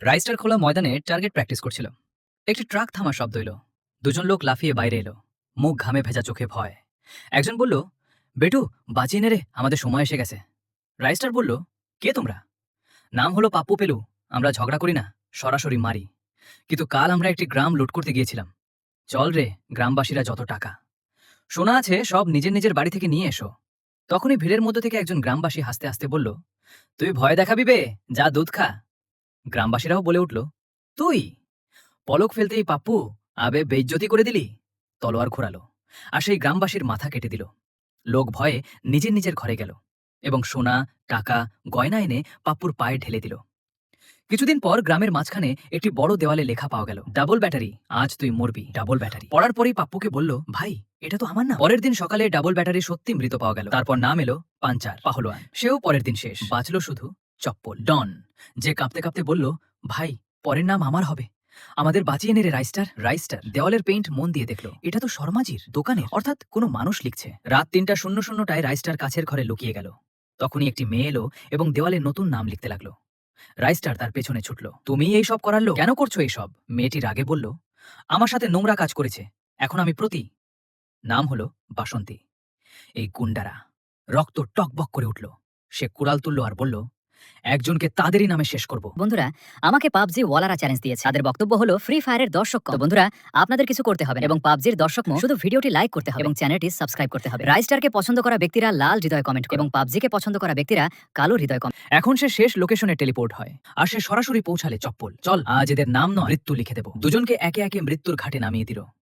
রাইস্টার খোলা ময়দানে target practice করছিল। একটি ট্রাক থামার শব্দ এলো। দুজন লোক লাফিয়ে বাইরে এলো, মুখ ঘামে ভেজা, চোখে ভয়। একজন বলল, বেটু বাঁচিয়ে নে রে, আমাদের সময় এসে গেছে। রাইস্টার বলল, কে তোমরা? নাম হলো পাপ্পু পেলু। আমরা ঝগড়া করি না, সরাসরি মারি। কিন্তু কাল আমরা একটি গ্রাম লুট করতে গিয়েছিলাম। চল রে, গ্রামবাসীরা যত টাকা শোনা আছে সব নিজের নিজের বাড়ি থেকে নিয়ে এসো। তখনই ভিড়ের মধ্যে থেকে একজন গ্রামবাসী হাসতে হাসতে বলল, তুই ভয় দেখাবি বে, যা দুধ খা। গ্রামবাসীরাও বলে উঠল, তুই? পলক ফেলতেই পাপ্পু আবে বেইজ্জতি করে দিলি। তলোয়ার ঘোরালো আর সেই গ্রামবাসীর মাথা কেটে দিল। লোক ভয়ে নিজের নিজের ঘরে গেল এবং সোনা, টাকা, গয়না এনে পাপ্পুর পায়ে ঢেলে দিল। কিছুদিন পর গ্রামের মাঝখানে একটি বড় দেওয়ালে লেখা পাওয়া গেল, ডাবল ব্যাটারি, আজ তুই মরবি। ডাবল ব্যাটারি পড়ার পরেই পাপ্পুকে বলল, ভাই এটা তো আমার না। পরের দিন সকালে ডাবল ব্যাটারি সত্যি মৃত পাওয়া গেল। তারপর নাম এলো পাঞ্চার পাহলোয়ান। সেও পরের দিন শেষ। বাঁচল শুধু চপ্পল ডন, যে কাঁপতে কাঁপতে বলল, ভাই পরের নাম আমার হবে, আমাদের বাঁচিয়ে নে রে রাইস্টার। রাইস্টার দেওয়ালের পেইন্ট মন দিয়ে দেখলো, এটা তো শর্মাজির দোকানের, অর্থাৎ কোনো মানুষ লিখছে। রাত ৩:০০টায় রাইস্টার কাছের ঘরে লুকিয়ে গেল। তখনই একটি মেয়ে এলো এবং দেওয়ালে নতুন নাম লিখতে লাগলো। রাইস্টার তার পেছনে ছুটল, তুমি এই সব করালো, কেন করছো এইসব? মেয়েটি রাগে বলল, আমার সাথে নোংরা কাজ করেছে, এখন আমি প্রতি। নাম হলো বাসন্তী। এই গুন্ডারা রক্ত টকবক করে উঠল। সে কুড়াল তুলল আর বলল, একজনকে তাদেরই নামে শেষ করব। বন্ধুরা, আমাকে পাবজি ওয়ালারা চ্যালেঞ্জ দিয়েছে। তাদের বক্তব্য হলো ফ্রি ফায়ারের দর্শক কম। তো বন্ধুরা, আপনাদের কিছু করতে হবে না এবং পাবজির দর্শক শুধু ভিডিওটি লাইক করতে হবে এবং চ্যানেলটি সাবস্ক্রাইব করতে হবে। রাইস্টারকে পছন্দ করা ব্যক্তিরা লাল হৃদয় কমেন্ট এবং পাবজিকে পছন্দ করা ব্যক্তিরা কালো হৃদয় কমেন্ট। এখন সে শেষ লোকেশনে টেলিপোর্ট হয় আর সে সরাসরি পৌঁছালে চপ্পল। চল আজ এদের নাম নয় মৃত্যু লিখে দেব। দুজনকে একে একে মৃত্যুর ঘাটে নামিয়ে দিল।